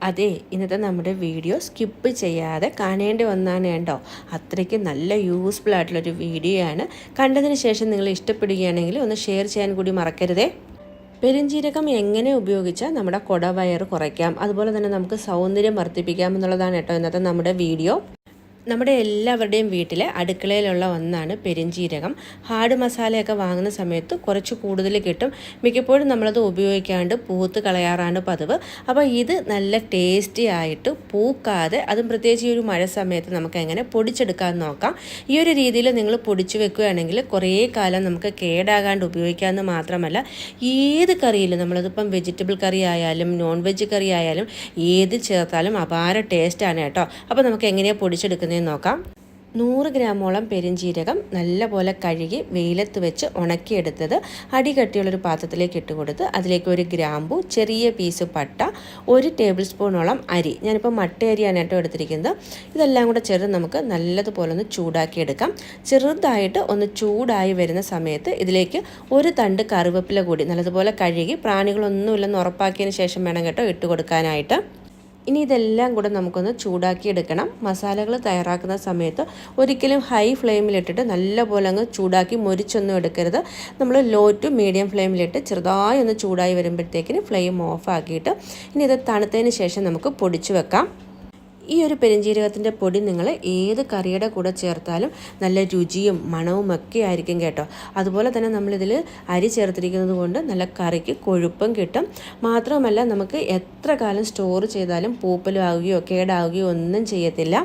അതെ, ഇന്നത്തെ നമ്മുടെ വീഡിയോ സ്കിപ്പ് ചെയ്യാതെ കാണേണ്ടി വന്നാണ് കേട്ടോ. അത്രയ്ക്ക് നല്ല യൂസ്ഫുൾ ആയിട്ടുള്ളൊരു വീഡിയോ ആണ്. കണ്ടതിന് ശേഷം നിങ്ങൾ ഇഷ്ടപ്പെടുകയാണെങ്കിൽ ഒന്ന് ഷെയർ ചെയ്യാൻ കൂടി മറക്കരുതേ. പെരുംജീരകം എങ്ങനെ ഉപയോഗിച്ചാൽ നമ്മുടെ കുടവയറ് കുറയ്ക്കാം, അതുപോലെ തന്നെ നമുക്ക് സൗന്ദര്യം വർദ്ധിപ്പിക്കാം എന്നുള്ളതാണ് കേട്ടോ ഇന്നത്തെ നമ്മുടെ വീഡിയോ. നമ്മുടെ എല്ലാവരുടെയും വീട്ടിലെ അടുക്കളയിലുള്ള ഒന്നാണ് പെരുംജീരകം. ഹാർഡ് മസാലയൊക്കെ വാങ്ങുന്ന സമയത്ത് കുറച്ച് കൂടുതൽ കിട്ടും. മിക്കപ്പോഴും നമ്മളത് ഉപയോഗിക്കാണ്ട് പൂത്ത് കളയാറാണ് പതിവ്. അപ്പോൾ ഇത് നല്ല ടേസ്റ്റി ആയിട്ട് പൂക്കാതെ, അതും പ്രത്യേകിച്ച് ഈ ഒരു മഴ സമയത്ത് നമുക്ക് എങ്ങനെ പൊടിച്ചെടുക്കാൻ നോക്കാം. ഈ ഒരു രീതിയിൽ നിങ്ങൾ പൊടിച്ചു വെക്കുകയാണെങ്കിൽ കുറേ കാലം നമുക്ക് കേടാകാണ്ട് ഉപയോഗിക്കാമെന്ന് മാത്രമല്ല, ഏത് കറിയിലും നമ്മളതിപ്പം വെജിറ്റബിൾ കറി ആയാലും നോൺ വെജ് കറി ആയാലും ഏത് ചേർത്താലും അപാര ടേസ്റ്റാണ് കേട്ടോ. അപ്പോൾ നമുക്ക് എങ്ങനെയാണ് പൊടിച്ചെടുക്കുന്നത് നോക്കാം. 100 ഗ്രാമോളം പെരുംജീരകം നല്ലപോലെ കഴുകി വെയിലത്ത് വെച്ച് ഉണക്കിയെടുത്തത് അടികട്ടിയുള്ളൊരു പാത്രത്തിലേക്ക് ഇട്ട് കൊടുത്ത് അതിലേക്ക് 1 ഗ്രാമ്പു, ചെറിയ പീസ് പട്ട, 1 ടേബിൾ സ്പൂണോളം അരി, ഞാനിപ്പോൾ മട്ട അരിയാണ് കേട്ടോ എടുത്തിരിക്കുന്നത്. ഇതെല്ലാം കൂടെ ചേർത്ത് നമുക്ക് നല്ലതുപോലെ ഒന്ന് ചൂടാക്കിയെടുക്കാം. ചെറുതായിട്ട് ഒന്ന് ചൂടായി വരുന്ന സമയത്ത് ഇതിലേക്ക് 1 തണ്ട് കറിവേപ്പില കൂടി നല്ലതുപോലെ കഴുകി പ്രാണികളൊന്നുമില്ലെന്ന് ഉറപ്പാക്കിയതിന് ശേഷം വേണം കേട്ടോ ഇട്ട് കൊടുക്കാനായിട്ട്. ഇനി ഇതെല്ലാം കൂടെ നമുക്കൊന്ന് ചൂടാക്കിയെടുക്കണം. മസാലകൾ തയ്യാറാക്കുന്ന സമയത്ത് ഒരിക്കലും ഹൈ ഫ്ലെയിമിലിട്ടിട്ട് നല്ലപോലെ അങ്ങ് ചൂടാക്കി മൊരിച്ചൊന്നും എടുക്കരുത്. നമ്മൾ ലോ ടു മീഡിയം ഫ്ലെയിമിലിട്ട് ചെറുതായി ഒന്ന് ചൂടായി വരുമ്പോഴത്തേക്കിന് ഫ്ലെയിം ഓഫ് ആക്കിയിട്ട് ഇനി ഇത് തണുത്തതിന് ശേഷം നമുക്ക് പൊടിച്ചു വെക്കാം. ഈ ഒരു പെരുംജീരകത്തിൻ്റെ പൊടി നിങ്ങൾ ഏത് കറിയുടെ കൂടെ ചേർത്താലും നല്ല രുചിയും മണവും ഒക്കെ ആയിരിക്കും കേട്ടോ. അതുപോലെ തന്നെ നമ്മളിതിൽ അരി ചേർത്തിരിക്കുന്നത് കൊണ്ട് നല്ല കറിക്ക് കൊഴുപ്പും കിട്ടും. മാത്രമല്ല നമുക്ക് എത്ര കാലം സ്റ്റോർ ചെയ്താലും പൂപ്പലാവുകയോ കേടാവുകയോ ഒന്നും ചെയ്യത്തില്ല.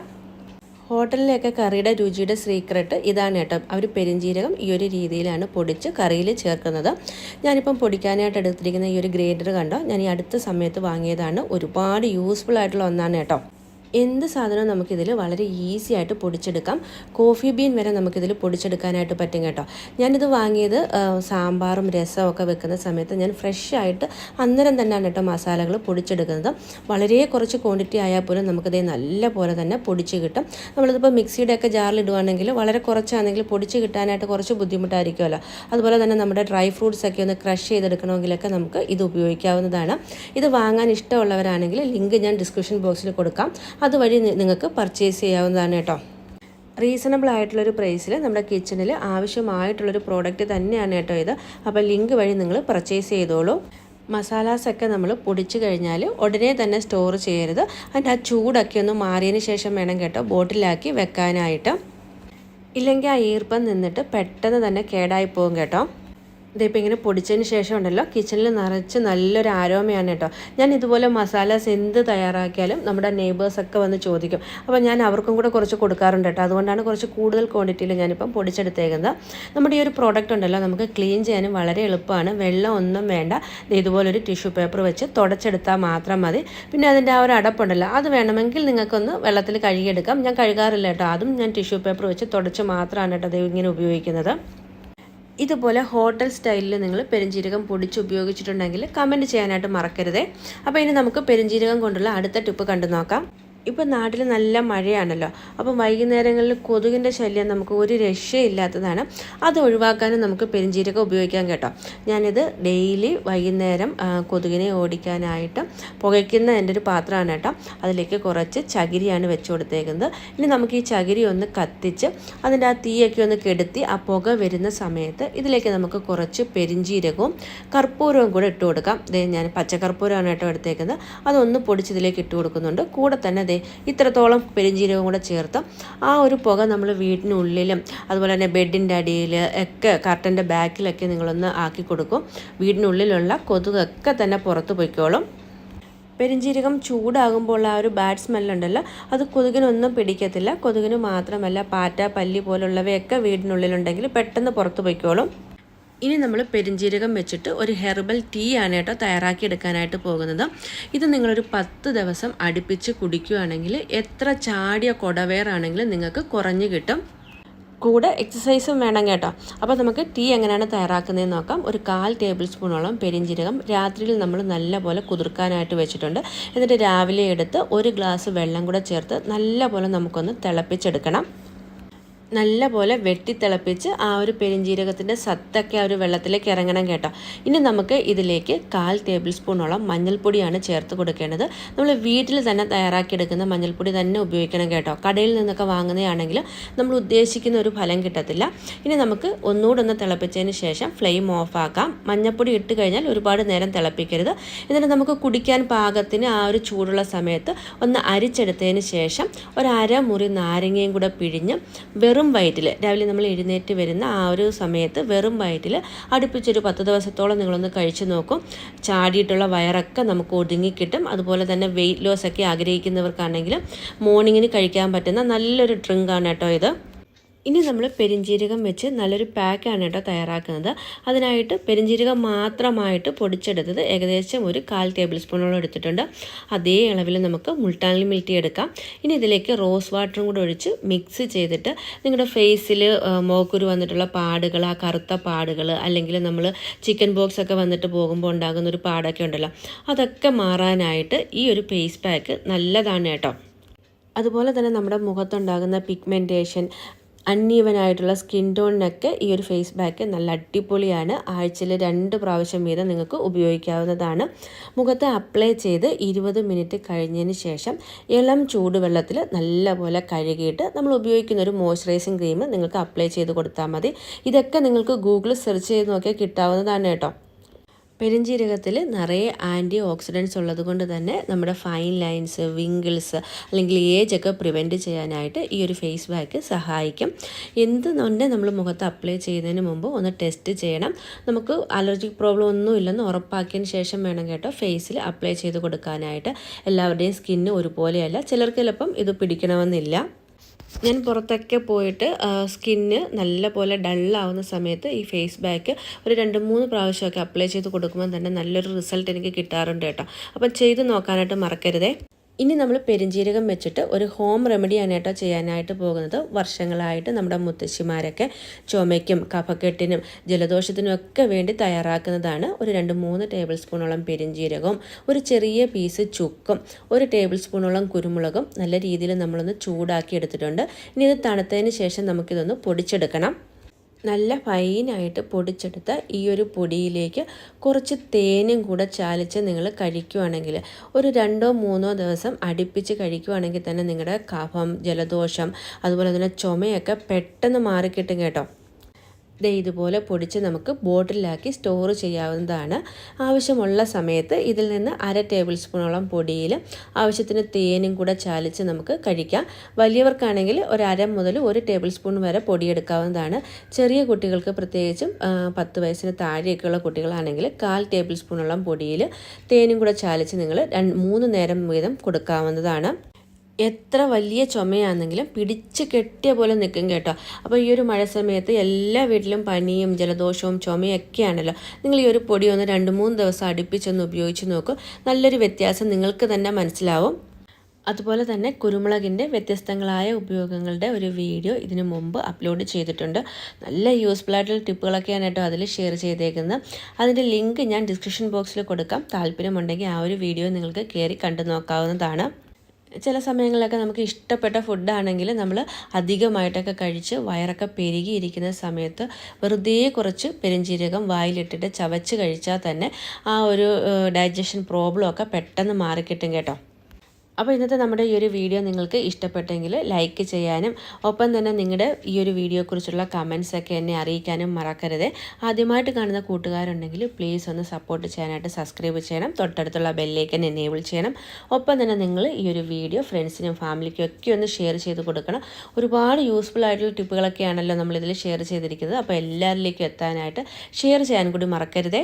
ഹോട്ടലിലൊക്കെ കറിയുടെ രുചിയുടെ സീക്രട്ട് ഇതാണ് കേട്ടോ. അവർ പെരുംജീരകം ഈ ഒരു രീതിയിലാണ് പൊടിച്ച് കറിയിൽ ചേർക്കുന്നത്. ഞാനിപ്പം പൊടിക്കാനായിട്ട് എടുത്തിരിക്കുന്ന ഈ ഒരു ഗ്രൈൻഡർ കണ്ടോ, ഞാൻ ഈ അടുത്ത സമയത്ത് വാങ്ങിയതാണ്. ഒരുപാട് യൂസ്ഫുൾ ആയിട്ടുള്ള ഒന്നാണ് കേട്ടോ. എന്ത് സാധനവും നമുക്കിതിൽ വളരെ ഈസി ആയിട്ട് പൊടിച്ചെടുക്കാം. കോഫി ബീൻ വരെ നമുക്കിതിൽ പൊടിച്ചെടുക്കാനായിട്ട് പറ്റും കേട്ടോ. ഞാനിത് വാങ്ങിയത് സാമ്പാറും രസവും ഒക്കെ വെക്കുന്ന സമയത്ത് ഞാൻ ഫ്രഷ് ആയിട്ട് അന്നേരം തന്നെയാണ് കേട്ടോ മസാലകൾ പൊടിച്ചെടുക്കുന്നത്. വളരെ കുറച്ച് ക്വാണ്ടിറ്റി ആയാൽ പോലും നമുക്കിത് നല്ല പോലെ തന്നെ പൊടിച്ച് കിട്ടും. നമ്മളിതിപ്പോൾ മിക്സിയുടെ ഒക്കെ ജാറിൽ ഇടുവാണെങ്കിൽ വളരെ കുറച്ചാണെങ്കിൽ പൊടിച്ച് കിട്ടാനായിട്ട് കുറച്ച് ബുദ്ധിമുട്ടായിരിക്കുമല്ലോ. അതുപോലെ തന്നെ നമ്മുടെ ഡ്രൈ ഫ്രൂട്ട്സ് ഒക്കെ ഒന്ന് ക്രഷ് ചെയ്തെടുക്കണമെങ്കിലൊക്കെ നമുക്ക് ഇത് ഉപയോഗിക്കാവുന്നതാണ്. ഇത് വാങ്ങാൻ ഇഷ്ടമുള്ളവരാണെങ്കിൽ ലിങ്ക് ഞാൻ ഡിസ്ക്രിപ്ഷൻ ബോക്സിൽ കൊടുക്കാം. അതുവഴി നിങ്ങൾക്ക് പർച്ചേസ് ചെയ്യാവുന്നതാണ് കേട്ടോ. റീസണബിൾ ആയിട്ടുള്ളൊരു പ്രൈസിൽ നമ്മുടെ കിച്ചണിൽ ആവശ്യമായിട്ടുള്ളൊരു പ്രോഡക്റ്റ് തന്നെയാണ് കേട്ടോ ഇത്. അപ്പോൾ ലിങ്ക് വഴി നിങ്ങൾ പർച്ചേസ് ചെയ്തോളൂ. മസാലാസൊക്കെ നമ്മൾ പൊടിച്ചു കഴിഞ്ഞാൽ ഉടനെ തന്നെ സ്റ്റോർ ചെയ്യരുത്. അതിൻ്റെ ആ ചൂടൊക്കെ ഒന്ന് മാറിയതിന് ശേഷം വേണം കേട്ടോ ബോട്ടിലാക്കി വെക്കാനായിട്ട്. ഇല്ലെങ്കിൽ ആ ഈർപ്പം നിന്നിട്ട് പെട്ടെന്ന് തന്നെ കേടായി പോകും കേട്ടോ. ഇതിപ്പോൾ ഇങ്ങനെ പൊടിച്ചതിന് ശേഷം ഉണ്ടല്ലോ കിച്ചണിൽ നിറച്ച് നല്ലൊരു ആരോമയാണ് കേട്ടോ. ഞാൻ ഇതുപോലെ മസാലാസ് എന്ത് തയ്യാറാക്കിയാലും നമ്മുടെ നെയ്ബേഴ്സൊക്കെ വന്ന് ചോദിക്കും. അപ്പോൾ ഞാൻ അവർക്കും കൂടെ കുറച്ച് കൊടുക്കാറുണ്ട് കേട്ടോ. അതുകൊണ്ടാണ് കുറച്ച് കൂടുതൽ ക്വാണ്ടിറ്റിയിൽ ഞാനിപ്പം പൊടിച്ചെടുത്തേക്കുന്നത്. നമ്മുടെ ഈ ഒരു പ്രോഡക്റ്റ് ഉണ്ടല്ലോ നമുക്ക് ക്ലീൻ ചെയ്യാനും വളരെ എളുപ്പമാണ്. വെള്ളം ഒന്നും വേണ്ട. ഇതുപോലൊരു ടിഷ്യൂ പേപ്പർ വെച്ച് തുടച്ചെടുത്താൽ മാത്രം മതി. പിന്നെ അതിൻ്റെ ആ ഒരു അടപ്പുണ്ടല്ലോ അത് വേണമെങ്കിൽ നിങ്ങൾക്കൊന്ന് വെള്ളത്തിൽ കഴുകിയെടുക്കാം. ഞാൻ കഴുകാറില്ല കേട്ടോ. അതും ഞാൻ ടിഷ്യൂ പേപ്പർ വെച്ച് തുടച്ച് മാത്രമാണ് കേട്ടോ അത് ഇങ്ങനെ ഉപയോഗിക്കുന്നത്. ഇതുപോലെ ഹോട്ടൽ സ്റ്റൈലിൽ നിങ്ങൾ പെരുംജീരകം പൊടിച്ച് ഉപയോഗിച്ചിട്ടുണ്ടെങ്കിൽ കമൻറ്റ് ചെയ്യാനായിട്ട് മറക്കരുതേ. അപ്പോൾ ഇനി നമുക്ക് പെരുംജീരകം കൊണ്ടുള്ള അടുത്ത ടിപ്പ് കണ്ടു നോക്കാം. ഇപ്പോൾ നാട്ടിൽ നല്ല മഴയാണല്ലോ. അപ്പം വൈകുന്നേരങ്ങളിൽ കൊതുകിൻ്റെ ശല്യം നമുക്ക് ഒരു രക്ഷയില്ലാത്തതാണ്. അത് ഒഴിവാക്കാനും നമുക്ക് പെരുംജീരകം ഉപയോഗിക്കാം കേട്ടോ. ഞാനിത് ഡെയിലി വൈകുന്നേരം കൊതുകിനെ ഓടിക്കാനായിട്ട് പുകയ്ക്കുന്ന എൻ്റെ ഒരു പാത്രമാണ് കേട്ടോ. അതിലേക്ക് കുറച്ച് ചകിരിയാണ് വെച്ച് കൊടുത്തേക്കുന്നത്. ഇനി നമുക്ക് ഈ ചകിരി ഒന്ന് കത്തിച്ച് അതിൻ്റെ ആ തീയൊക്കെ ഒന്ന് കെടുത്തി ആ പുക വരുന്ന സമയത്ത് ഇതിലേക്ക് നമുക്ക് കുറച്ച് പെരുംജീരകവും കർപ്പൂരവും കൂടെ ഇട്ട് കൊടുക്കാം. ഞാൻ പച്ചക്കർപ്പൂരമാണ് കേട്ടോ എടുത്തേക്കുന്നത്. അതൊന്ന് പൊടിച്ചതിലേക്ക് ഇട്ട് കൊടുക്കുന്നുണ്ട്. കൂടെ തന്നെ ഇത്രത്തോളം പെരുംജീരകം കൂടെ ചേർത്ത് ആ ഒരു പുക നമ്മൾ വീടിനുള്ളിലും അതുപോലെ തന്നെ ബെഡിൻ്റെ അടിയിൽ ഒക്കെ കർട്ടൻ്റെ ബാക്കിലൊക്കെ നിങ്ങളൊന്ന് ആക്കി കൊടുക്കും. വീടിനുള്ളിലുള്ള കൊതുകൊക്കെ തന്നെ പുറത്ത് പോയിക്കോളും. പെരുംജീരകം ചൂടാകുമ്പോൾ ആ ഒരു ബാഡ് സ്മെല്ലുണ്ടല്ലോ അത് കൊതുകിനൊന്നും പിടിക്കത്തില്ല. കൊതുകിന് മാത്രമല്ല പാറ്റ, പല്ലി പോലുള്ളവയൊക്കെ വീടിനുള്ളിലുണ്ടെങ്കിൽ പെട്ടെന്ന് പുറത്ത് പോയിക്കോളും. ഇനി നമ്മൾ പെരുംജീരകം വെച്ചിട്ട് ഒരു ഹെർബൽ ടീ ആണ് കേട്ടോ തയ്യാറാക്കി എടുക്കാനായിട്ട് പോകുന്നത്. ഇത് നിങ്ങളൊരു 10 ദിവസം അടുപ്പിച്ച് കുടിക്കുകയാണെങ്കിൽ എത്ര ചാടിയ കുടവേറാണെങ്കിലും നിങ്ങൾക്ക് കുറഞ്ഞു കിട്ടും. കൂടെ എക്സസൈസും വേണം കേട്ടോ. അപ്പോൾ നമുക്ക് ടീ എങ്ങനെയാണ് തയ്യാറാക്കുന്നതെന്ന് നോക്കാം. ഒരു 1/4 ടേബിൾ സ്പൂണോളം പെരുംജീരകം രാത്രിയിൽ നമ്മൾ നല്ലപോലെ കുതിർക്കാനായിട്ട് വെച്ചിട്ടുണ്ട്. എന്നിട്ട് രാവിലെ എടുത്ത് 1 ഗ്ലാസ് വെള്ളം കൂടെ ചേർത്ത് നല്ലപോലെ നമുക്കൊന്ന് തിളപ്പിച്ചെടുക്കണം. നല്ലപോലെ വെട്ടിത്തിളപ്പിച്ച് ആ ഒരു പെരിഞ്ജീരകത്തിൻ്റെ സത്തൊക്കെ ആ ഒരു വെള്ളത്തിലേക്ക് ഇറങ്ങണം കേട്ടോ. ഇനി നമുക്ക് ഇതിലേക്ക് 1/4 ടേബിൾ സ്പൂണോളം മഞ്ഞൾപ്പൊടിയാണ് ചേർത്ത് കൊടുക്കേണ്ടത്. നമ്മൾ വീട്ടിൽ തന്നെ തയ്യാറാക്കിയെടുക്കുന്ന മഞ്ഞൾപ്പൊടി തന്നെ ഉപയോഗിക്കണം കേട്ടോ. കടയിൽ നിന്നൊക്കെ വാങ്ങുന്നതാണെങ്കിൽ നമ്മൾ ഉദ്ദേശിക്കുന്ന ഒരു ഫലം കിട്ടത്തില്ല. ഇനി നമുക്ക് ഒന്നുകൂടെ ഒന്ന് തിളപ്പിച്ചതിന് ശേഷം ഫ്ലെയിം ഓഫാക്കാം. മഞ്ഞൾപ്പൊടി ഇട്ട് കഴിഞ്ഞാൽ ഒരുപാട് നേരം തിളപ്പിക്കരുത്. എന്നിട്ട് നമുക്ക് കുടിക്കാൻ പാകത്തിന് ആ ഒരു ചൂടുള്ള സമയത്ത് ഒന്ന് അരിച്ചെടുത്തതിന് ശേഷം ഒരു അരമുറി നാരങ്ങയും കൂടെ പിഴിഞ്ഞ് വെറും വയറ്റിൽ രാവിലെ നമ്മൾ എഴുന്നേറ്റ് വരുന്ന ആ ഒരു സമയത്ത് വെറും വയറ്റിൽ അടുപ്പിച്ചൊരു 10 ദിവസത്തോളം നിങ്ങളൊന്ന് കഴിച്ചു നോക്കും. ചാടിയിട്ടുള്ള വയറൊക്കെ നമുക്ക് ഒതുങ്ങിക്കിട്ടും. അതുപോലെ തന്നെ വെയിറ്റ് ലോസ് ഒക്കെ ആഗ്രഹിക്കുന്നവർക്കാണെങ്കിൽ മോർണിംഗിന് കഴിക്കാൻ പറ്റുന്ന നല്ലൊരു ഡ്രിങ്കാണ് കേട്ടോ ഇത്. ഇനി നമ്മൾ പെരിഞ്ജീരകം വെച്ച് നല്ലൊരു പാക്കാണ് കേട്ടോ തയ്യാറാക്കുന്നത്. അതിനായിട്ട് പെരിഞ്ജീരകം മാത്രമായിട്ട് പൊടിച്ചെടുത്തത് ഏകദേശം ഒരു 1/4 ടേബിൾ സ്പൂണോളം എടുത്തിട്ടുണ്ട്. അതേ അളവിൽ നമുക്ക് മുൾട്ടാനി മിൽറ്റി എടുക്കാം. ഇനി ഇതിലേക്ക് റോസ് വാട്ടറും കൂടെ ഒഴിച്ച് മിക്സ് ചെയ്തിട്ട് നിങ്ങളുടെ ഫേസിൽ മോക്കുരു വന്നിട്ടുള്ള പാടുകൾ, ആ കറുത്ത പാടുകൾ, അല്ലെങ്കിൽ നമ്മൾ ചിക്കൻ ബോക്സ് ഒക്കെ വന്നിട്ട് പോകുമ്പോൾ ഉണ്ടാകുന്ന ഒരു പാടൊക്കെ ഉണ്ടല്ലോ, അതൊക്കെ മാറാനായിട്ട് ഈ ഒരു ഫേസ് പാക്ക് നല്ലതാണ് കേട്ടോ. അതുപോലെ തന്നെ നമ്മുടെ മുഖത്തുണ്ടാകുന്ന പിഗ്മെൻറ്റേഷൻ, അൺഈവനായിട്ടുള്ള സ്കിൻ ടോണിനൊക്കെ ഈ ഒരു ഫേസ് പാക്ക് നല്ല അടിപൊളിയാണ്. ആഴ്ചയിൽ 2 പ്രാവശ്യം വീതം നിങ്ങൾക്ക് ഉപയോഗിക്കാവുന്നതാണ്. മുഖത്ത് അപ്ലൈ ചെയ്ത് 20 മിനിറ്റ് കഴിഞ്ഞതിന് ശേഷം ഇളം ചൂടുവെള്ളത്തിൽ നല്ലപോലെ കഴുകിയിട്ട് നമ്മൾ ഉപയോഗിക്കുന്ന ഒരു മോയ്സ്ചറൈസിങ് ക്രീം നിങ്ങൾക്ക് അപ്ലൈ ചെയ്ത് കൊടുത്താൽ മതി. ഇതൊക്കെ നിങ്ങൾക്ക് ഗൂഗിളിൽ സെർച്ച് ചെയ്ത് നോക്കിയാൽ കിട്ടാവുന്നതാണ് കേട്ടോ. പെരിഞ്ജീരകത്തിൽ നിറയെ ആൻറ്റി ഓക്സിഡൻസ് ഉള്ളത് കൊണ്ട് തന്നെ നമ്മുടെ ഫൈൻ ലൈൻസ്, വിങ്കിൾസ് അല്ലെങ്കിൽ ഏജൊക്കെ പ്രിവെൻറ്റ് ചെയ്യാനായിട്ട് ഈ ഒരു ഫേസ് പാക്ക് സഹായിക്കും. എന്തുകൊണ്ട് നമ്മൾ മുഖത്ത് അപ്ലൈ ചെയ്യുന്നതിന് മുമ്പ് ഒന്ന് ടെസ്റ്റ് ചെയ്യണം. നമുക്ക് അലർജിക് പ്രോബ്ലം ഒന്നും ഇല്ലെന്ന് ഉറപ്പാക്കിയതിന് ശേഷം വേണം കേട്ടോ ഫേസിൽ അപ്ലൈ ചെയ്ത് കൊടുക്കാനായിട്ട്. എല്ലാവരുടെയും സ്കിന്ന് ഒരുപോലെയല്ല, ചിലർക്ക് ചിലപ്പം ഇത് പിടിക്കണമെന്നില്ല. ഞാൻ പുറത്തൊക്കെ പോയിട്ട് സ്കിന്ന് നല്ല പോലെ ഡള്ളാവുന്ന സമയത്ത് ഈ ഫേസ് പാക്ക് ഒരു 2-3 പ്രാവശ്യമൊക്കെ അപ്ലൈ ചെയ്ത് കൊടുക്കുമ്പോൾ തന്നെ നല്ലൊരു റിസൾട്ട് എനിക്ക് കിട്ടാറുണ്ട് കേട്ടോ. അപ്പം ചെയ്ത് നോക്കാനായിട്ട് മറക്കരുതേ. ഇനി നമ്മൾ പെരിഞ്ജീരകം വെച്ചിട്ട് ഒരു ഹോം റെമഡിയാണ് കേട്ടോ ചെയ്യാനായിട്ട് പോകുന്നത്. വർഷങ്ങളായിട്ട് നമ്മുടെ മുത്തശ്ശിമാരൊക്കെ ചുമയ്ക്കും, കഫക്കെട്ടിനും, ജലദോഷത്തിനും ഒക്കെ വേണ്ടി തയ്യാറാക്കുന്നതാണ്. ഒരു 2-3 ടേബിൾ സ്പൂണോളം പെരിഞ്ജീരകവും ഒരു ചെറിയ പീസ് ചുക്കും 1 ടേബിൾ സ്പൂണോളം കുരുമുളകും നല്ല രീതിയിൽ നമ്മളൊന്ന് ചൂടാക്കി എടുത്തിട്ടുണ്ട്. ഇനി ഇത് തണുത്തതിന് ശേഷം നമുക്കിതൊന്ന് പൊടിച്ചെടുക്കണം. നല്ല ഫൈനായിട്ട് പൊടിച്ചെടുത്ത ഈ ഒരു പൊടിയിലേക്ക് കുറച്ച് തേനും കൂടെ ചാലിച്ച് നിങ്ങൾ കഴിക്കുകയാണെങ്കിൽ ഒരു 2-3 ദിവസം അടുപ്പിച്ച് കഴിക്കുകയാണെങ്കിൽ തന്നെ നിങ്ങളുടെ കഫം, ജലദോഷം, അതുപോലെ തന്നെ ചുമയൊക്കെ പെട്ടെന്ന് മാറിക്കിട്ടും കേട്ടോ. ഇതുപോലെ പൊടിച്ച് നമുക്ക് ബോട്ടിലാക്കി സ്റ്റോർ ചെയ്യാവുന്നതാണ്. ആവശ്യമുള്ള സമയത്ത് ഇതിൽ നിന്ന് 1/2 ടേബിൾ സ്പൂണോളം പൊടിയിൽ ആവശ്യത്തിന് തേനും കൂടെ ചാലിച്ച് നമുക്ക് കഴിക്കാം. വലിയവർക്കാണെങ്കിൽ ഒരു 1/2 മുതൽ 1 ടേബിൾ സ്പൂൺ വരെ പൊടിയെടുക്കാവുന്നതാണ്. ചെറിയ കുട്ടികൾക്ക്, പ്രത്യേകിച്ചും 10 വയസ്സിന് താഴെയൊക്കെയുള്ള കുട്ടികളാണെങ്കിൽ 1/4 ടേബിൾ സ്പൂണോളം പൊടിയിൽ തേനും കൂടെ ചാലിച്ച് നിങ്ങൾ 3 നേരം വീതം കൊടുക്കാവുന്നതാണ്. എത്ര വലിയ ചുമയാണെങ്കിലും പിടിച്ച് കെട്ടിയ പോലെ നിൽക്കും കേട്ടോ. അപ്പോൾ ഈ ഒരു മഴ സമയത്ത് എല്ലാ വീട്ടിലും പനിയും ജലദോഷവും ചുമയൊക്കെയാണല്ലോ. നിങ്ങൾ ഈ ഒരു പൊടി ഒന്ന് 2-3 ദിവസം അടുപ്പിച്ചൊന്ന് ഉപയോഗിച്ച് നോക്കും. നല്ലൊരു വ്യത്യാസം നിങ്ങൾക്ക് തന്നെ മനസ്സിലാവും. അതുപോലെ തന്നെ കുരുമുളകിൻ്റെ വ്യത്യസ്തങ്ങളായ ഉപയോഗങ്ങളുടെ ഒരു വീഡിയോ ഇതിനു മുമ്പ് അപ്ലോഡ് ചെയ്തിട്ടുണ്ട്. നല്ല യൂസ്ഫുൾ ആയിട്ടുള്ള ടിപ്പുകളൊക്കെയാണ് കേട്ടോ അതിൽ ഷെയർ ചെയ്തേക്കുന്നത്. അതിൻ്റെ ലിങ്ക് ഞാൻ ഡിസ്ക്രിപ്ഷൻ ബോക്സിൽ കൊടുക്കാം. താല്പര്യമുണ്ടെങ്കിൽ ആ ഒരു വീഡിയോ നിങ്ങൾക്ക് കയറി കണ്ടു നോക്കാവുന്നതാണ്. ചില സമയങ്ങളിലൊക്കെ നമുക്ക് ഇഷ്ടപ്പെട്ട ഫുഡാണെങ്കിൽ നമ്മൾ അധികമായിട്ടൊക്കെ കഴിച്ച് വയറൊക്കെ പെരുകിയിരിക്കുന്ന സമയത്ത് വെറുതെ കുറച്ച് പെരിഞ്ജീരകം വായിലിട്ടിട്ട് ചവച്ച് കഴിച്ചാൽ തന്നെ ആ ഒരു ഡൈജഷൻ പ്രോബ്ലം ഒക്കെ പെട്ടെന്ന് മാറിക്കിട്ടും കേട്ടോ. അപ്പോൾ ഇന്നത്തെ നമ്മുടെ ഈ ഒരു വീഡിയോ നിങ്ങൾക്ക് ഇഷ്ടപ്പെട്ടെങ്കിൽ ലൈക്ക് ചെയ്യാനും ഒപ്പം തന്നെ നിങ്ങളുടെ ഈ ഒരു വീഡിയോയെക്കുറിച്ചുള്ള കമൻസൊക്കെ എന്നെ അറിയിക്കാനും മറക്കരുത്. ആദ്യമായിട്ട് കാണുന്ന കൂട്ടുകാരുണ്ടെങ്കിൽ പ്ലീസ് ഒന്ന് സപ്പോർട്ട് ചെയ്യാനായിട്ട് സബ്സ്ക്രൈബ് ചെയ്യണം. തൊട്ടടുത്തുള്ള ബെല്ലൈക്കൻ എനേബിൾ ചെയ്യണം. ഒപ്പം തന്നെ നിങ്ങൾ ഈ ഒരു വീഡിയോ ഫ്രണ്ട്സിനും ഫാമിലിക്കും ഒക്കെ ഒന്ന് ഷെയർ ചെയ്ത് കൊടുക്കണം. ഒരുപാട് യൂസ്ഫുൾ ആയിട്ടുള്ള ടിപ്പുകളൊക്കെയാണല്ലോ നമ്മളിതിൽ ഷെയർ ചെയ്തിരിക്കുന്നത്. അപ്പോൾ എല്ലാവരിലേക്കും എത്താനായിട്ട് ഷെയർ ചെയ്യാൻ കൂടി മറക്കരുതേ.